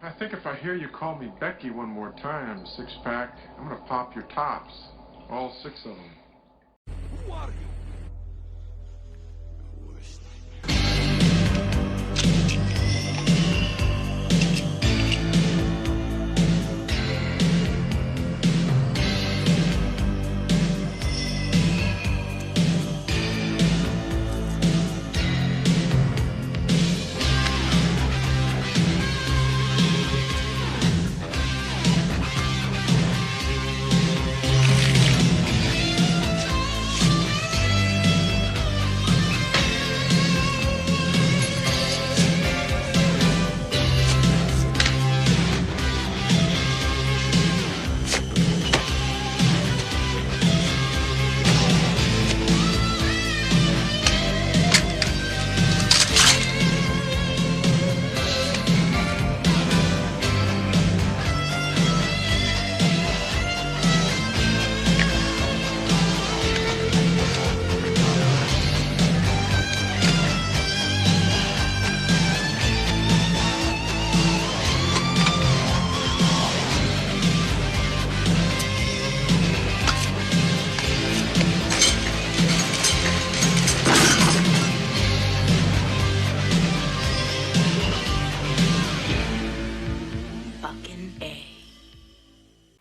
I think if I hear you call me Becky one more time, six-pack, I'm gonna pop your tops. All six of them. Who are you?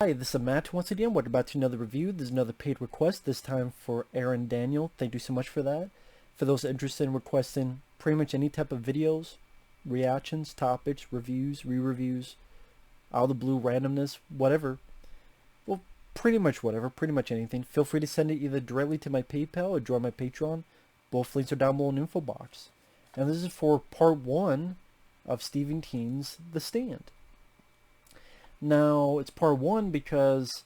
Hi, this is Matt once again. We're about to another review. There's another paid request, this time for Aaron Daniel. Thank you so much for that. For those interested in requesting pretty much any type of videos, reactions, topics, reviews, re-reviews, out of the blue randomness, whatever. Well, pretty much whatever, pretty much anything. Feel free to send it either directly to my PayPal or join my Patreon. Both links are down below in the info box. And this is for part 1 of Stephen King's The Stand. Now, it's part 1 because,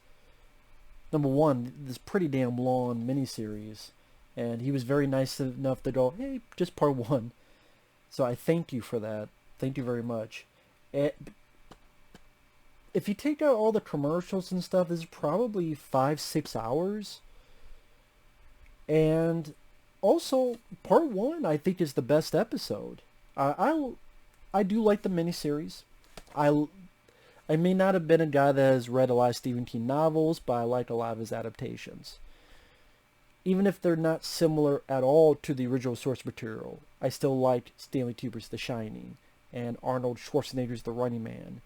number one, this pretty damn long miniseries, and he was very nice enough to go, hey, just part 1. So I thank you for that. Thank you very much. If you take out all the commercials and stuff, this is probably 5-6 hours. And also, part 1, I think, is the best episode. I do like the miniseries. I may not have been a guy that has read a lot of Stephen King novels, but I like a lot of his adaptations. Even if they're not similar at all to the original source material, I still like Stanley Kubrick's The Shining and Arnold Schwarzenegger's The Running Man.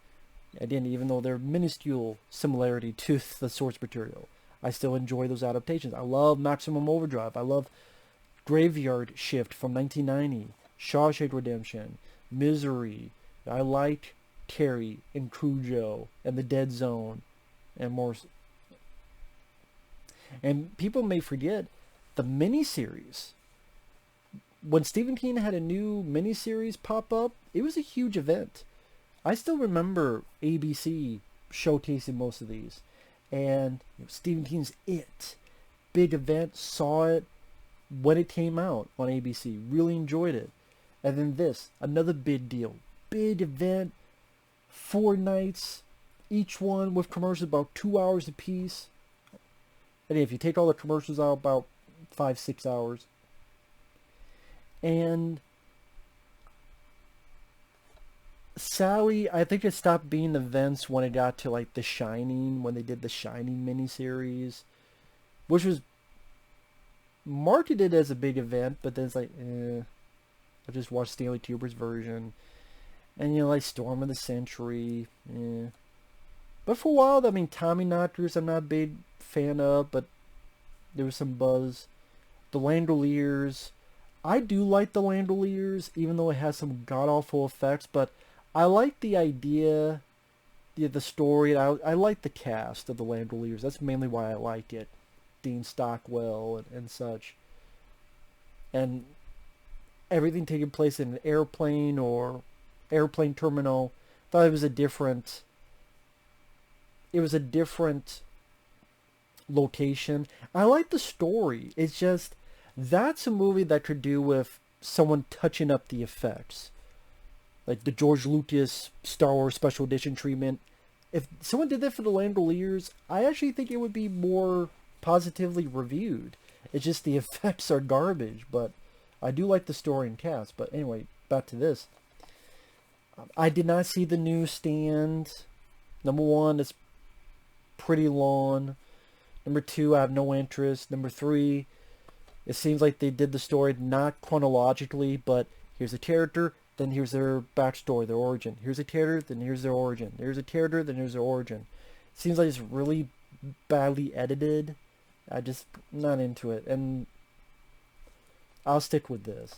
Again, even though they're minuscule similarity to the source material, I still enjoy those adaptations. I love Maximum Overdrive. I love Graveyard Shift from 1990, Shawshank Redemption, Misery. I like Carrie and Cujo and The Dead Zone and more. And people may forget the miniseries. When Stephen King had a new miniseries pop up, it was a huge event. I still remember ABC showcasing most of these. And Stephen King's It. Big event, saw it when it came out on ABC. Really enjoyed it. And then this, another big deal. Big event. 4 nights, each one with commercials about 2 hours apiece. And if you take all the commercials out, about 5-6 hours. And Sally, I think it stopped being events when it got to like The Shining, when they did the Shining miniseries, which was marketed as a big event, but then it's like, I just watched Stanley Kubrick's version. And, you know, like Storm of the Century, But for a while, I mean, Tommy Knockers, I'm not a big fan of, but there was some buzz. The Landoliers, I do like the Landoliers, even though it has some god-awful effects, but I like the idea, the story. I like the cast of the Landoliers. That's mainly why I like it. Dean Stockwell and such. And everything taking place in an airplane or airplane terminal. Thought it was a different location. I like the story. It's just, that's a movie that could do with someone touching up the effects, like the George Lucas Star Wars special edition treatment. If someone did that for the Landoliers, I actually think it would be more positively reviewed. It's just the effects are garbage, but I do like the story and cast. But anyway, back to this. I did not see the newsstand. Number one, it's pretty long. Number two, I have no interest. Number three, it seems like they did the story not chronologically, but here's a character, then here's their backstory, their origin. Here's a character, then here's their origin. There's a character, then here's their origin. It seems like it's really badly edited. I just not into it, and I'll stick with this.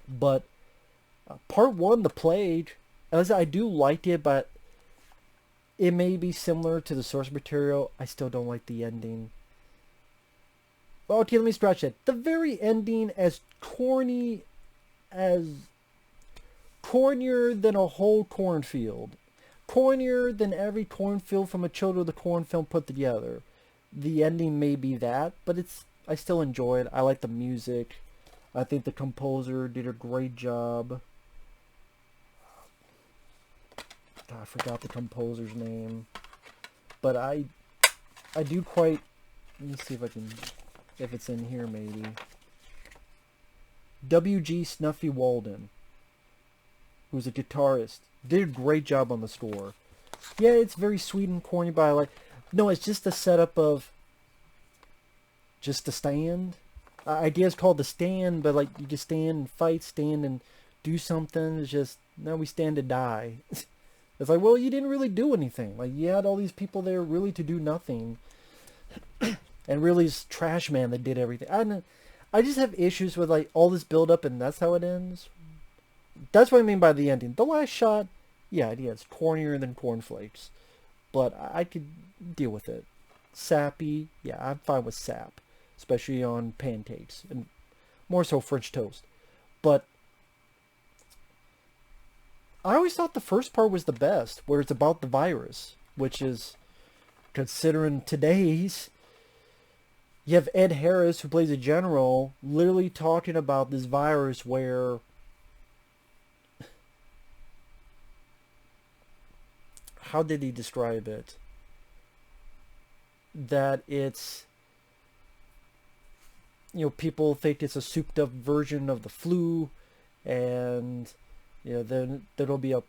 But part one, The Plague, as I do like it, but it may be similar to the source material. I still don't like the ending. Okay, let me scratch that. The very ending, as corny as cornier than a whole cornfield. Cornier than every cornfield from a Children of the Corn film put together. The ending may be that, but I still enjoy it. I like the music. I think the composer did a great job. I forgot the composer's name. But I do quite... Let me see if it's in here maybe. W.G. Snuffy Walden, who's a guitarist, did a great job on the score. Yeah, it's very sweet and corny, but I like... No, it's just the setup of just the stand. Idea is called the stand, but like you just stand and fight, stand and do something. It's just, now we stand to die. It's like, well, you didn't really do anything. Like, you had all these people there really to do nothing. And really it's Trash Man that did everything. I just have issues with like all this build up and that's how it ends. That's what I mean by the ending. The last shot, yeah, it's cornier than cornflakes. But I could deal with it. Sappy, yeah, I'm fine with sap. Especially on pancakes. And more so French toast. But I always thought the first part was the best. Where it's about the virus. Which is, considering today's... You have Ed Harris, who plays a general, literally talking about this virus where... How did he describe it? That it's... people think it's a souped up version of the flu, and then there'll be I'm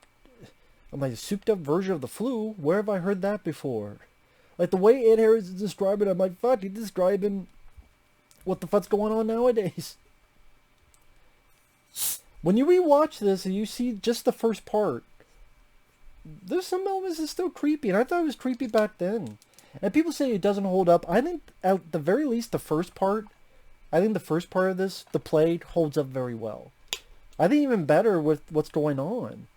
like, a souped up version of the flu? Where have I heard that before? Like the way Ed Harris is describing it, I'm like, fuck, he's describing what the fuck's going on nowadays. When you rewatch this and you see just the first part, there's some elements that's still creepy, and I thought it was creepy back then. And people say it doesn't hold up. I think at the very least the first part of this, The Plague, holds up very well. I think even better with what's going on.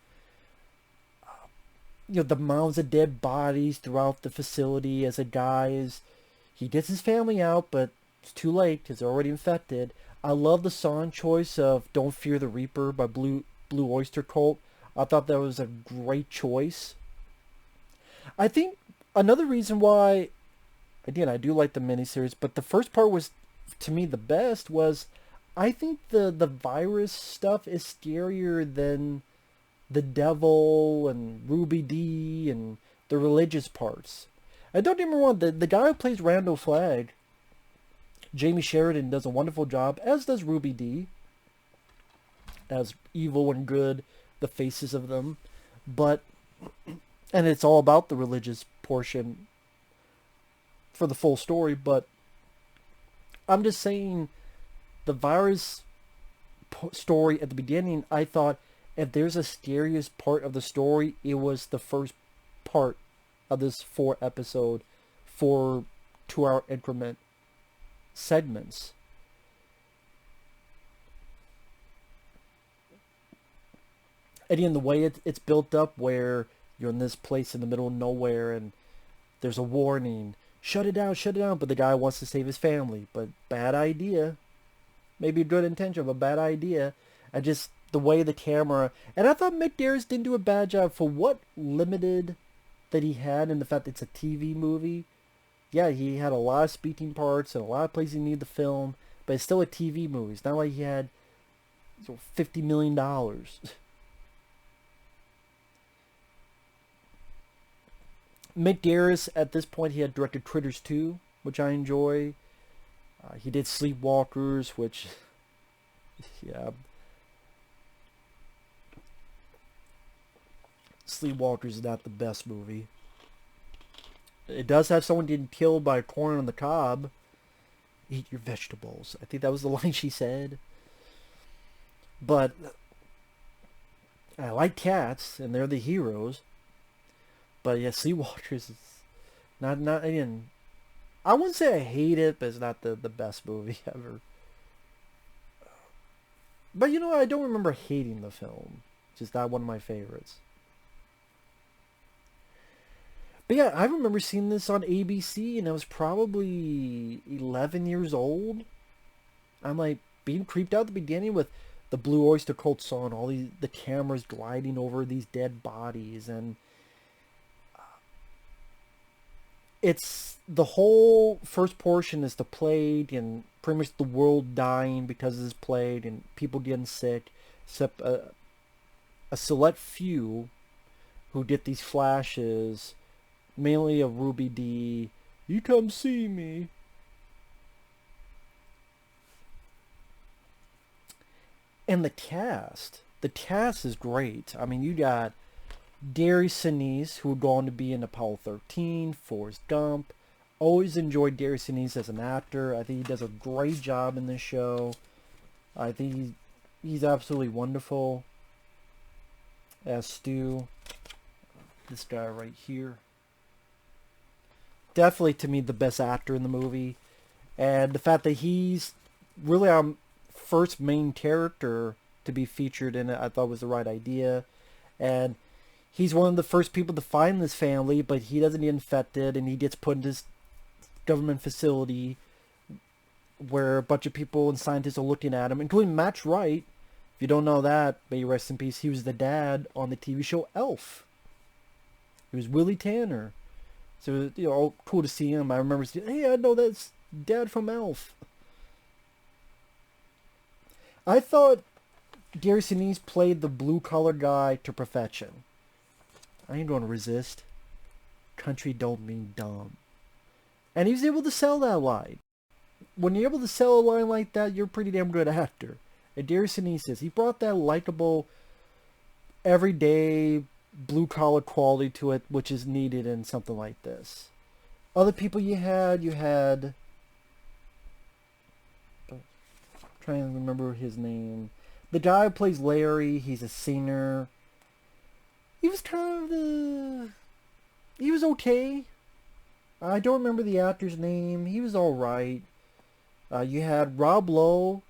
The mounds of dead bodies throughout the facility as he gets his family out, but it's too late because they're already infected. I love the song choice of Don't Fear the Reaper by Blue Oyster Cult. I thought that was a great choice. I think another reason why, again, I do like the miniseries, but the first part was, to me, the best was, I think the virus stuff is scarier than the devil and Ruby D and the religious parts. And don't get me wrong, the guy who plays Randall Flagg, Jamie Sheridan, does a wonderful job, as does Ruby D, as evil and good, the faces of them. But, and it's all about the religious portion for the full story, but I'm just saying, the virus story at the beginning, I thought, if there's a scariest part of the story, it was the first part of this 4-episode, 4 2-hour increment segments. And in the way it's built up, where you're in this place in the middle of nowhere and there's a warning, shut it down, but the guy wants to save his family, but bad idea. Maybe a good intention, but bad idea. And just the way the camera... And I thought Mick Garris didn't do a bad job for what limited that he had, and the fact that it's a TV movie. Yeah, he had a lot of speaking parts and a lot of places he needed to film, but it's still a TV movie. It's not like he had $50 million. Mick Garris, at this point, he had directed Critters 2, which I enjoy. He did Sleepwalkers, which, yeah. Sleepwalkers is not the best movie. It does have someone getting killed by corn on the cob. Eat your vegetables. I think that was the line she said. But I like cats, and they're the heroes. But yeah, Sleepwalkers is not again. I wouldn't say I hate it, but it's not the best movie ever. But you know, I don't remember hating the film. It's just not one of my favorites. But yeah, I remember seeing this on ABC, and I was probably 11 years old. I'm like being creeped out at the beginning with the Blue Oyster Cult song, all the cameras gliding over these dead bodies, and it's the whole first portion is the plague and pretty much the world dying because of this plague and people getting sick, except a select few who get these flashes, mainly of Ruby D. You come see me. And the cast is great. I mean, you got Darius Sinise, who would go on to be in Apollo 13, Forrest Gump. Always enjoyed Darius Sinise as an actor. I think he does a great job in this show. I think he's absolutely wonderful as Stu. This guy right here. Definitely, to me, the best actor in the movie. And the fact that he's really our first main character to be featured in it, I thought was the right idea. And he's one of the first people to find this family, but he doesn't get infected, and he gets put in this government facility where a bunch of people and scientists are looking at him, including Matt Wright. If you don't know that, may he rest in peace, he was the dad on the TV show Elf. He was Willie Tanner. So, you know, cool to see him. I remember saying, hey, I know that's Dad from Elf. I thought Darius Sinise played the blue-collar guy to perfection. I ain't going to resist. Country don't mean dumb. And he was able to sell that line. When you're able to sell a line like that, you're a pretty damn good actor. And Darius Sinise, he brought that likable, everyday, blue-collar quality to it, which is needed in something like this. Other people you had, trying to remember his name. The guy who plays Larry, he's a singer. He was kind of he was okay. I don't remember the actor's name. He was alright. You had Rob Lowe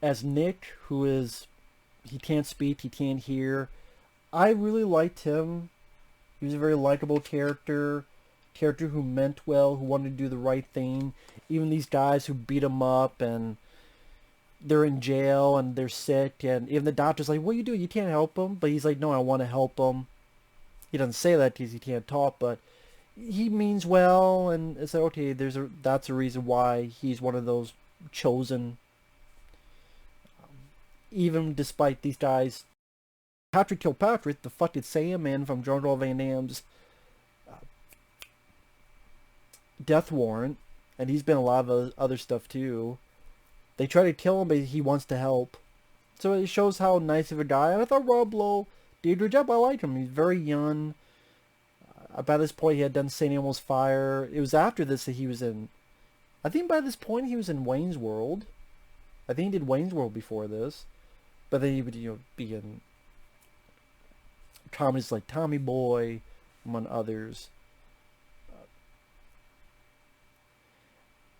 as Nick, who is, he can't speak, he can't hear. I really liked him. He was a very likable character who meant well, who wanted to do the right thing. Even these guys who beat him up and they're in jail and they're sick, and even the doctor's like, what are you doing? You can't help him. But he's like, no, I want to help him. He doesn't say that because he can't talk, but he means well, and it's like, okay, that's a reason why he's one of those chosen. Even despite these guys, Patrick Kilpatrick, the fucking Sandman from Jean-Claude Van Damme's Death Warrant, and he's been a lot of other stuff too. They try to kill him, but he wants to help. So it shows how nice of a guy. And I thought Rob Lowe did a good job. I like him. He's very young. By this point, he had done St. Elmo's Fire. It was after this that he was in... I think by this point, he was in Wayne's World. I think he did Wayne's World before this. But then he would, be in comedies like Tommy Boy, among others.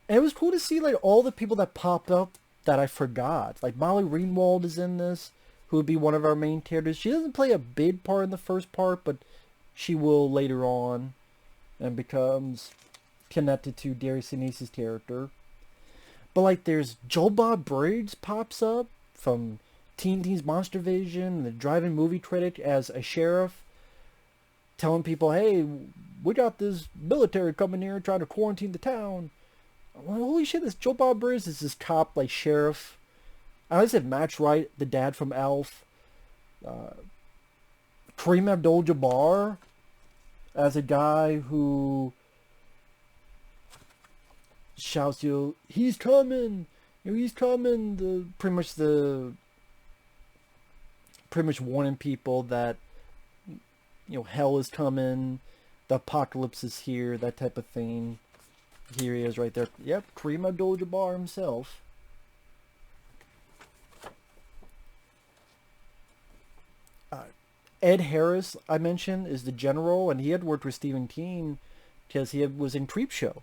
And it was cool to see, like, all the people that popped up that I forgot. Like, Molly Ringwald is in this, who would be one of our main characters. She doesn't play a big part in the first part, but she will later on, and becomes connected to Darius Sinise's character. But, like, there's Joe Bob Briggs pops up from Teen Teen's Monster Vision, the drive-in movie critic, as a sheriff, telling people, hey, we got this military coming here trying to quarantine the town. I'm like, holy shit, this Joe Bob Briggs is this cop, like, sheriff. I said Matt Wright, the dad from Elf. Kareem Abdul-Jabbar as a guy who shouts, he's coming! He's coming! Pretty much the pretty much warning people that, hell is coming, the apocalypse is here, that type of thing. Here he is right there. Yep, Kareem Abdul-Jabbar himself. Ed Harris, I mentioned, is the general, and he had worked with Stephen King because he was in Creepshow.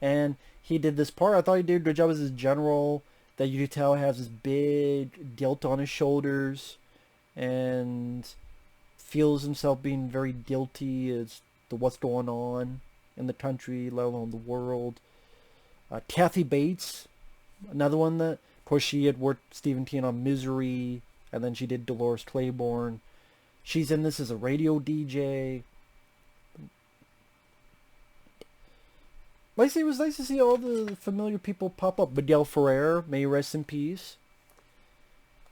And he did this part. I thought he did a good job as his general, that you could tell has this big guilt on his shoulders and feels himself being very guilty as to what's going on in the country, let alone the world. Kathy Bates, another one that, of course, she had worked Stephen King on Misery, and then she did Dolores Claiborne. She's in this as a radio DJ. Like I say, it was nice to see all the familiar people pop up. Miguel Ferrer, may he rest in peace.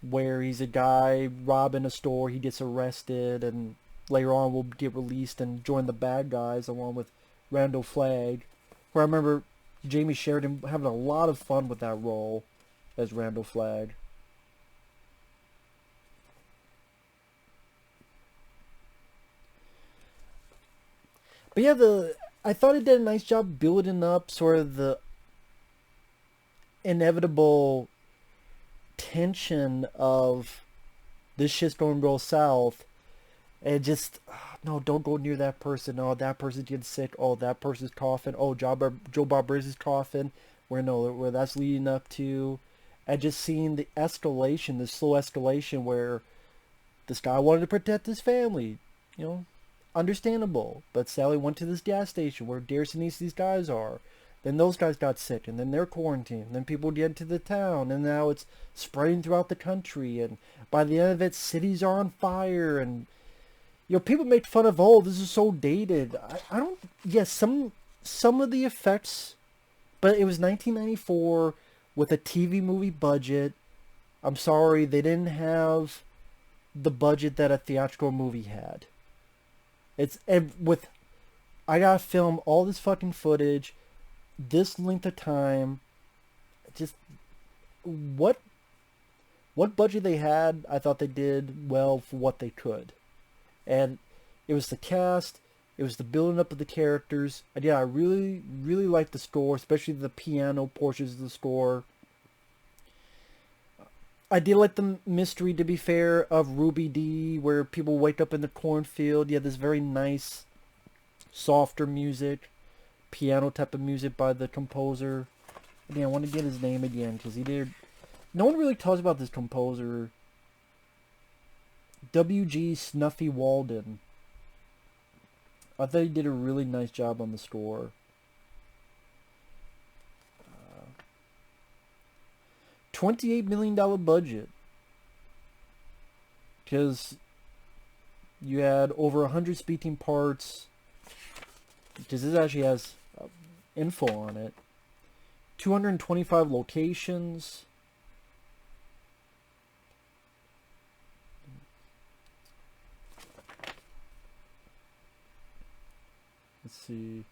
Where he's a guy robbing a store, he gets arrested, and later on will get released and join the bad guys along with Randall Flagg. Where I remember Jamie Sheridan having a lot of fun with that role as Randall Flagg. But yeah, I thought it did a nice job building up sort of the inevitable tension of this shit's going to go south, and just, no, don't go near that person. Oh, that person's getting sick. Oh, that person's coughing. Oh, Joe Bob Briggs is coughing. Where that's leading up to, and just seeing the escalation, the slow escalation where this guy wanted to protect his family, understandable, but Sally went to this gas station where Darius and these guys are. Then those guys got sick, and then they're quarantined. Then people get into the town, and now it's spreading throughout the country. And by the end of it, cities are on fire. And people make fun of, oh, this is so dated. I don't. Yes, some of the effects, but it was 1994 with a TV movie budget. I'm sorry, they didn't have the budget that a theatrical movie had. I gotta film all this fucking footage, this length of time. Just what budget they had, I thought they did well for what they could. And it was the cast, it was the building up of the characters. And yeah, I really, really liked the score, especially the piano portions of the score. I did like the mystery, to be fair, of Ruby Dee, where people wake up in the cornfield. You have this very nice, softer music, piano type of music by the composer. Again, I want to get his name again, because he did... No one really talks about this composer. W.G. Snuffy Walden. I thought he did a really nice job on the score. $28 million budget, because you had over 100 speaking parts, because this actually has info on it. 225 locations. Let's see.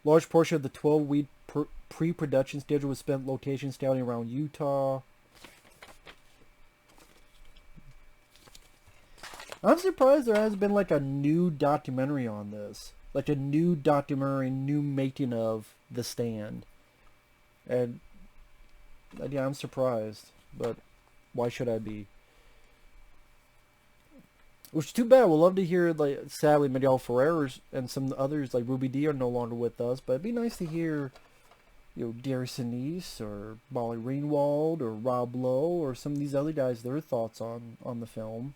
Large portion of the 12-week pre-production schedule was spent location scouting around Utah. I'm surprised there hasn't been like a new documentary on this. Like a new documentary, new making of The Stand. And yeah, I'm surprised. But why should I be? Which is too bad. We'd love to hear, like, sadly, Miguel Ferrer and some others, like Ruby Dee, are no longer with us. But it'd be nice to hear, Darius Sinise or Molly Ringwald or Rob Lowe or some of these other guys, their thoughts on the film.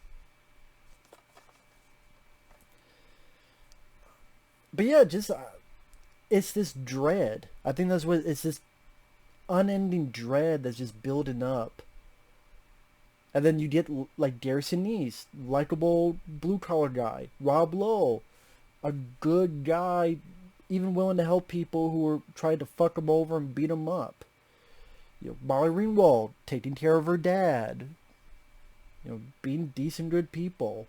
But yeah, just, it's this dread. I think that's what, it's this unending dread that's just building up. And then you get, like, Darius Sinise, likable blue-collar guy. Rob Lowe, a good guy, even willing to help people who were trying to fuck him over and beat him up. Molly Ringwald, taking care of her dad. Being decent, good people.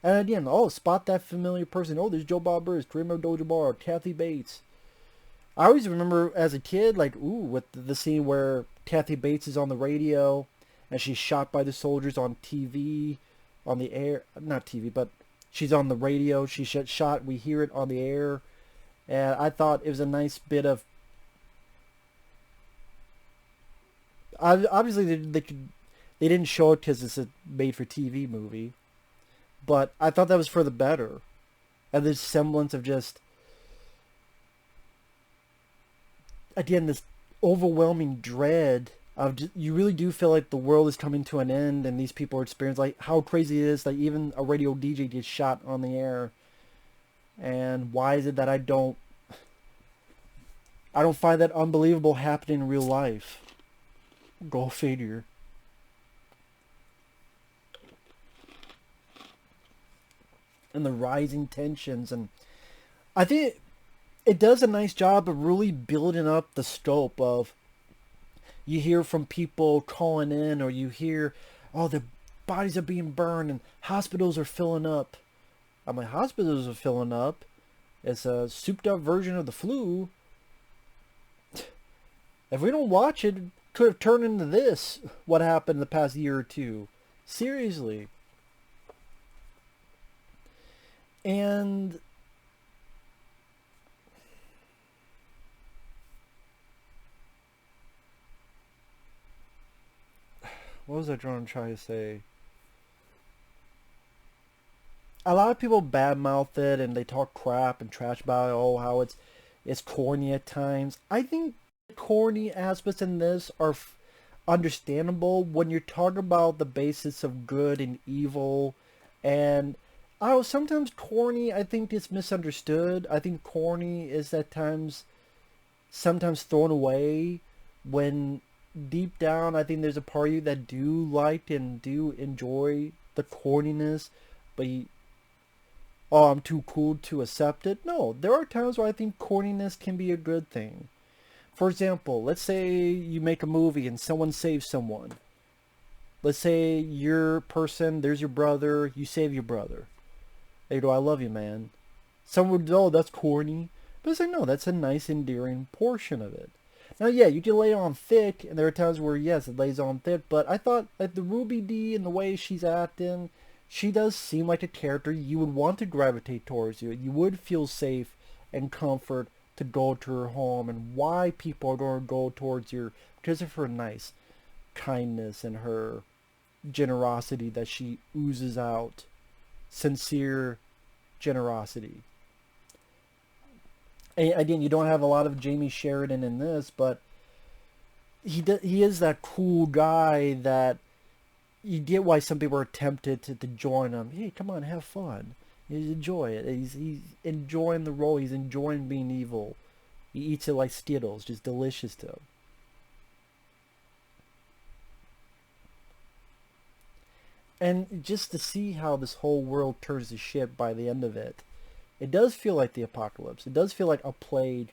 And again, oh, spot that familiar person. Oh, there's Joe Bob Burris, Kareem Abdul-Jabbar, Kathy Bates. I always remember as a kid, like, ooh, with the scene where Kathy Bates is on the radio and she's shot by the soldiers on TV, on the air, not TV, but she's on the radio. She's shot. We hear it on the air, and I thought it was a nice bit of. Obviously, they didn't show it because it's a made-for-TV movie, but I thought that was for the better, and this semblance of just again this overwhelming dread of just, you really do feel like the world is coming to an end and these people are experiencing like how crazy it is that even a radio DJ gets shot on the air, and why is it that I don't find that unbelievable happening in real life. Go figure. And the rising tensions, and I think it does a nice job of really building up the scope of you hear from people calling in, or you hear, oh, their bodies are being burned and hospitals are filling up. I'm like, hospitals are filling up. It's a souped up version of the flu. If we don't watch it, it could have turned into this, what happened in the past year or two. Seriously. And what was I trying to say? A lot of people badmouth it and they talk crap and trash about it. Oh, how it's corny at times. I think the corny aspects in this are understandable when you're talking about the basis of good and evil. And oh, sometimes corny, I think, is misunderstood. I think corny is at times sometimes thrown away when deep down I think there's a part of you that do like and do enjoy the corniness, but oh, I'm too cool to accept it. No, there are times where I think corniness can be a good thing. For example, let's say you make a movie and someone saves someone. Let's say your person, there's your brother, you save your brother. They go, I love you, man. Someone would, oh, that's corny. But it's like, no, that's a nice, endearing portion of it. Now, yeah, you can lay on thick, and there are times where, yes, it lays on thick, but I thought, like, the Ruby Dee and the way she's acting, she does seem like a character you would want to gravitate towards you. You would feel safe and comfort to go to her home, and why people are going to go towards her because of her nice kindness and her generosity that she oozes out. Sincere generosity. And again, you don't have a lot of Jamie Sheridan in this, but he is that cool guy that you get why some people are tempted to join him. Hey, come on, have fun. He's enjoy it. He's enjoying the role. He's enjoying being evil. He eats it like Skittles, just delicious to him. And just to see how this whole world turns to shit by the end of it, it does feel like the apocalypse. It does feel like a plague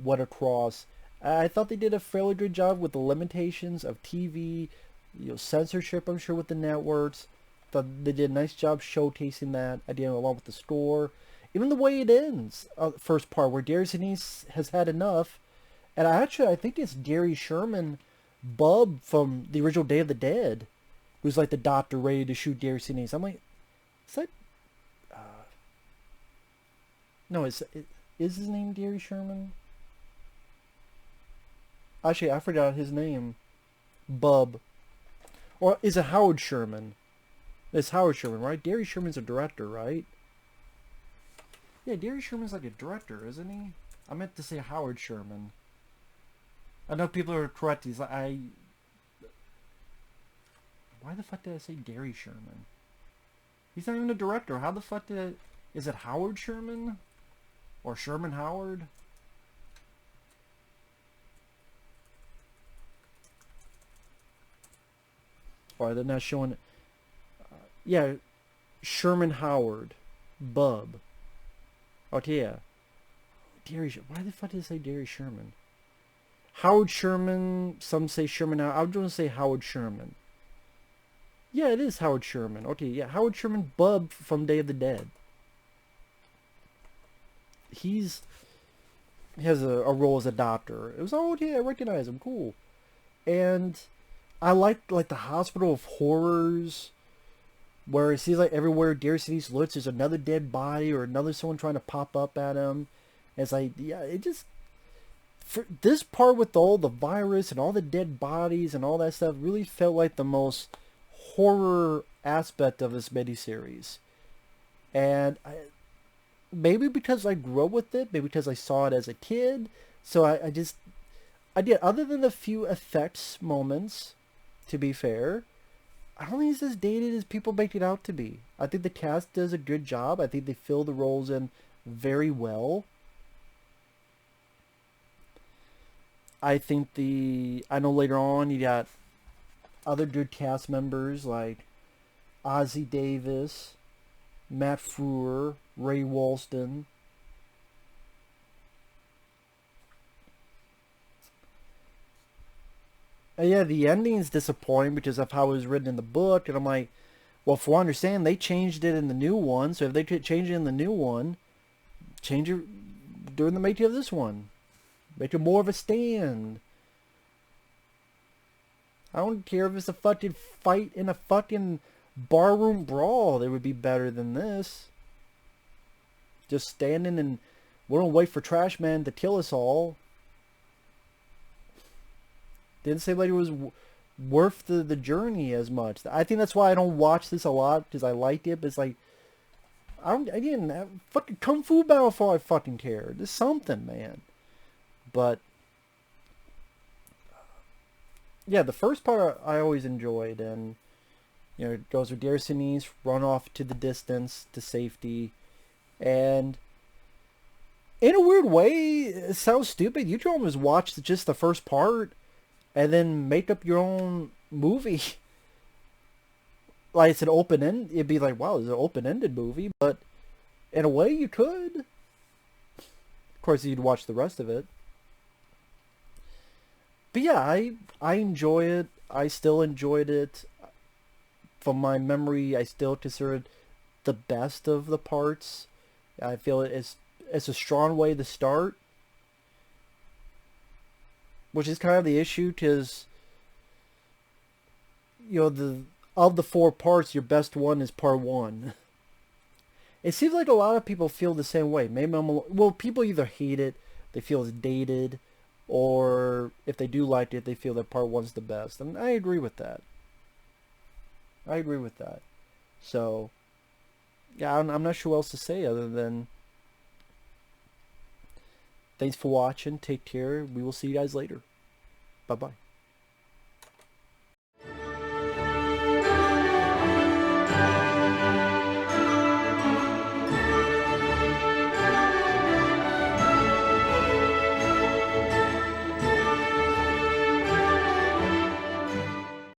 went across. I thought they did a fairly good job with the limitations of TV, censorship, I'm sure, with the networks. Thought they did a nice job showcasing that, again, along with the score. Even the way it ends, first part, where Gary Sinise has had enough. And I think it's Gary Sherman, Bub from the original Day of the Dead, who's like the doctor ready to shoot Gary Sinise. I'm like, is that... no, is his name Gary Sherman? Actually, I forgot his name. Bub. Or is it Howard Sherman? It's Howard Sherman, right? Gary Sherman's a director, right? Yeah, Gary Sherman's like a director, isn't he? I meant to say Howard Sherman. I know people are correct. He's like, why the fuck did I say Gary Sherman? He's not even a director. How the fuck is it Howard Sherman? Or Sherman Howard? Or they're not showing... yeah, Sherman Howard. Bub. Okay, yeah. Why the fuck did I say Gary Sherman? Howard Sherman. Some say Sherman Howard. I'm going to say Howard Sherman. Yeah, it is Howard Sherman. Okay, yeah, Howard Sherman, Bub from Day of the Dead. He has a role as a doctor. It was, oh yeah, I recognize him. Cool. And I like the Hospital of Horrors, where it seems like everywhere Dare Cities looks, there's another dead body or another someone trying to pop up at him. And it's like, yeah, it just, for this part with all the virus and all the dead bodies and all that stuff really felt like the most horror aspect of this miniseries. And maybe because I grew up with it, maybe because I saw it as a kid, so I did, other than the few effects moments, to be fair, I don't think it's as dated as people make it out to be. I think the cast does a good job. I think they fill the roles in very well. I know later on you got other good cast members like Ozzie Davis, Matt Frewer, Ray Walston. And yeah, the ending's disappointing because of how it was written in the book, and I'm like, well, for what I understand, they changed it in the new one, so if they could change it in the new one, change it during the making of this one. Make it more of a stand. I don't care if it's a fucking fight in a fucking barroom brawl. It would be better than this. Just standing and we don't wait for Trash Man to kill us all. Didn't seem like it was worth the journey as much. I think that's why I don't watch this a lot, because I liked it, but it's like, I didn't have fucking Kung Fu Battle for all I fucking care. There's something, man. But yeah, the first part I always enjoyed, and you know, it goes with Dersinis, run off to the distance to safety, and in a weird way, it sounds stupid. You can almost watch just the first part and then make up your own movie. Like it's an open end. It'd be like, wow, it's an open-ended movie, but in a way you could. Of course, you'd watch the rest of it. But yeah, I enjoy it. I still enjoyed it. From my memory, I still consider it the best of the parts. I feel it's a strong way to start, which is kind of the issue, because you know, of the four parts, your best one is part one. It seems like a lot of people feel the same way. Maybe well, people either hate it, they feel it's dated, or if they do like it, they feel that part one's the best. And I agree with that. I agree with that. So, yeah, I'm not sure what else to say other than thanks for watching. Take care. We will see you guys later. Bye-bye.